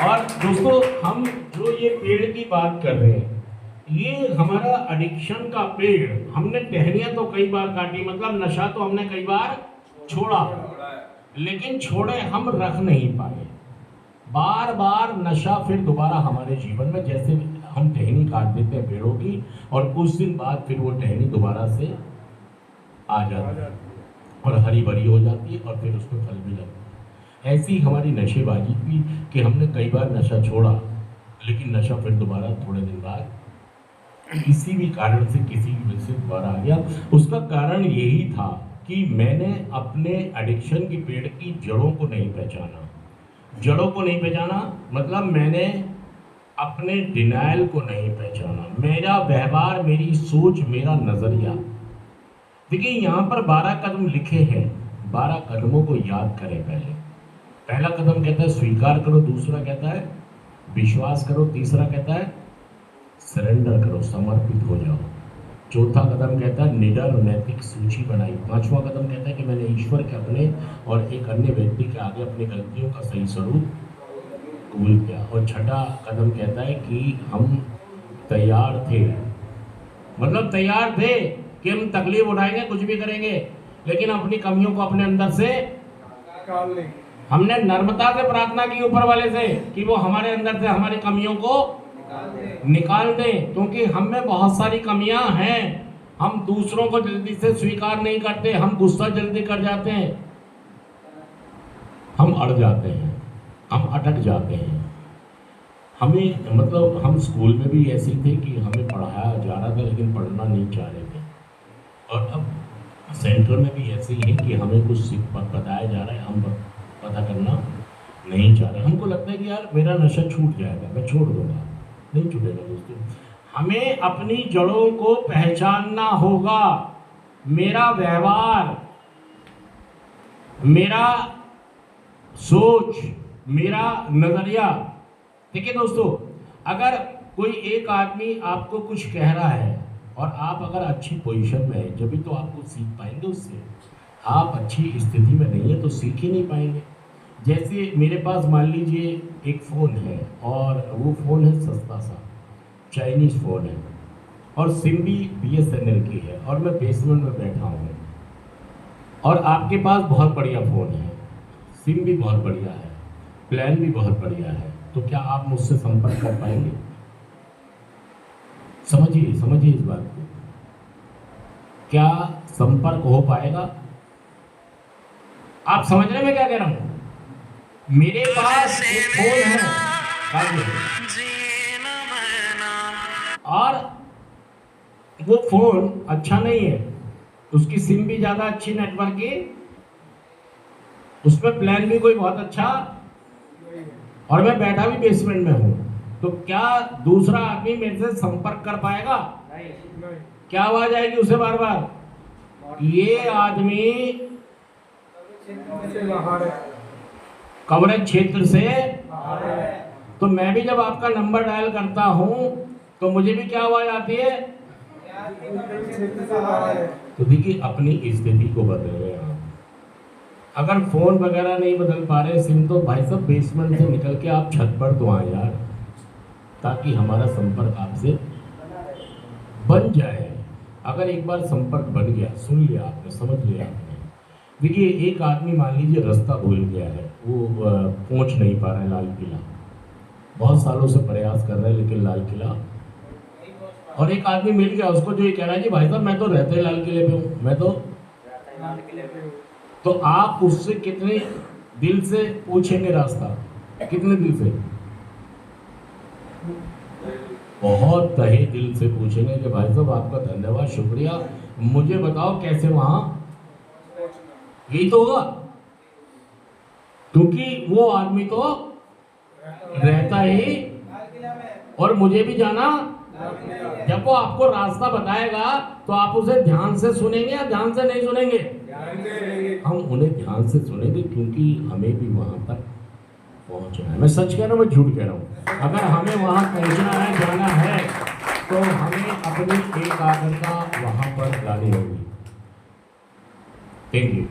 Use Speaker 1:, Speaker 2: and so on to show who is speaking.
Speaker 1: और दोस्तों, हम जो ये पेड़ की बात कर रहे हैं, ये हमारा एडिक्शन का पेड़। हमने टहनियां तो कई बार काटी, मतलब नशा तो हमने कई बार छोड़ा, लेकिन छोड़े हम रख नहीं पाए। बार बार नशा फिर दोबारा हमारे जीवन में, जैसे हम टहनी काट देते हैं पेड़ों की, और कुछ दिन बाद फिर वो टहनी दोबारा से आ जाती है और हरी भरी हो जाती है और फिर उसमें फल भी लगता है। ऐसी हमारी नशेबाजी भी कि हमने कई बार नशा छोड़ा, लेकिन नशा फिर दोबारा थोड़े दिन बाद किसी भी कारण से, किसी भी वजह से दोबारा आ गया। उसका कारण यही था कि मैंने अपने एडिक्शन की पेड़ की जड़ों को नहीं पहचाना। जड़ों को नहीं पहचाना मतलब मैंने अपने डिनायल को नहीं पहचाना, मेरा व्यवहार, मेरी सोच, मेरा नजरिया। देखिए, यहाँ पर 12 कदम लिखे हैं, 12 कदमों को याद करें। पहला कदम कहता है स्वीकार करो, दूसरा कहता है विश्वास करो, तीसरा कहता है सरेंडर करो, समर्पित हो जाओ, चौथा कदम कहता है निडर नैतिक सूची बनाई, पांचवा कदम कहता है कि मैंने ईश्वर के अपने और एक अन्य व्यक्ति के आगे अपनी गलतियों का सही स्वरूप कबूल किया, और छठा कदम कहता है कि हम तैयार थे, मतलब तैयार थे कि हम तकलीफ उठाएंगे, कुछ भी करेंगे, लेकिन अपनी कमियों को अपने अंदर से निकाल लेंगे। हमने नम्रता से प्रार्थना की ऊपर वाले से कि वो हमारे अंदर से हमारी कमियों को निकाल दें, क्योंकि हम में बहुत सारी कमियां हैं। हम दूसरों को जल्दी से स्वीकार नहीं करते, हम गुस्सा जल्दी कर जाते हैं, हम अड़ जाते हैं, हम अटक जाते हैं। हमें मतलब हम स्कूल में भी ऐसे थे कि हमें पढ़ाया जा रहा था लेकिन पढ़ना नहीं चाह रहे थे, और अब सेंटर में भी ऐसे ही है कि हमें कुछ बताया जा रहा है, हम पता करना नहीं चाह रहे। हमको लगता है कि यार मेरा नशा छूट जाएगा, मैं छोड़ दूंगा, नहीं छूटेगा दोस्तों। हमें अपनी जड़ों को पहचानना होगा। मेरा व्यवहार, मेरा सोच, मेरा नजरिया। देखिए दोस्तों, अगर कोई एक आदमी आपको कुछ कह रहा है और आप अगर अच्छी पोजीशन में है, जब भी तो आपको सीख पाएंगे उससे। आप अच्छी स्थिति में नहीं है तो सीख ही नहीं पाएंगे। जैसे मेरे पास मान लीजिए एक फ़ोन है, और वो फ़ोन है सस्ता सा, चाइनीज़ फ़ोन है, और सिम भी BSNL की है, और मैं बेसमेंट में बैठा हूँ, और आपके पास बहुत बढ़िया फ़ोन है, सिम भी बहुत बढ़िया है, प्लान भी बहुत बढ़िया है, तो क्या आप मुझसे संपर्क कर पाएंगे? समझिए इस बात को। क्या संपर्क हो पाएगा? आप समझ रहे हैं मैं क्या कह रहा हूं? मेरे पास एक फोन है और वो फोन अच्छा नहीं है, उसकी सिम भी ज्यादा अच्छी नेटवर्क की, उसमें प्लान भी कोई बहुत अच्छा, और मैं बैठा भी बेसमेंट में हूं, तो क्या दूसरा आदमी मेरे से संपर्क कर पाएगा? नहीं। क्या आवाज आएगी उसे बार बार? ये आदमी कवरेज क्षेत्र से, तो मैं भी जब आपका नंबर डायल करता हूं तो मुझे भी क्या आवाज आती है? तो देखिए, अपनी स्थिति को बदल रहे हैं। अगर फोन वगैरह नहीं बदल पा रहे, सिम, तो भाई साहब बेसमेंट से निकल के आप छत पर तो आए यार, ताकि हमारा संपर्क आपसे बन जाए। अगर एक बार संपर्क बन गया, सुन लिया आपने, समझ लिया आपने। देखिए, एक आदमी मान लीजिए रास्ता भूल गया है, वो पहुंच नहीं पा रहा है लाल किला, बहुत सालों से प्रयास कर रहा है लेकिन लाल किला, और एक आदमी मिल गया उसको जो ये कह रहा है कि भाई साहब मैं तो रहते लाल किले पे हूँ, मैं तो लाल किले पे हूँ, तो आप उससे कितने दिल से पूछेंगे रास्ता? कितने दिल से? बहुत तहे दिल से पूछेंगे कि भाई साहब आपका धन्यवाद, शुक्रिया, मुझे बताओ कैसे वहां, यही तो होगा, क्योंकि वो आदमी तो रहता ही, और मुझे भी जाना। जब वो आपको रास्ता बताएगा तो आप उसे ध्यान से सुनेंगे या ध्यान से नहीं सुनेंगे? हम उन्हें ध्यान से सुनेंगे, क्योंकि हमें भी वहां तक पहुंचना है। मैं सच कह रहा हूँ, मैं झूठ कह रहा हूँ? अगर हमें वहां पहुंचना है, जाना है, तो हमें अपनी एकाग्रता वहां पर लानी होगी। Thank you.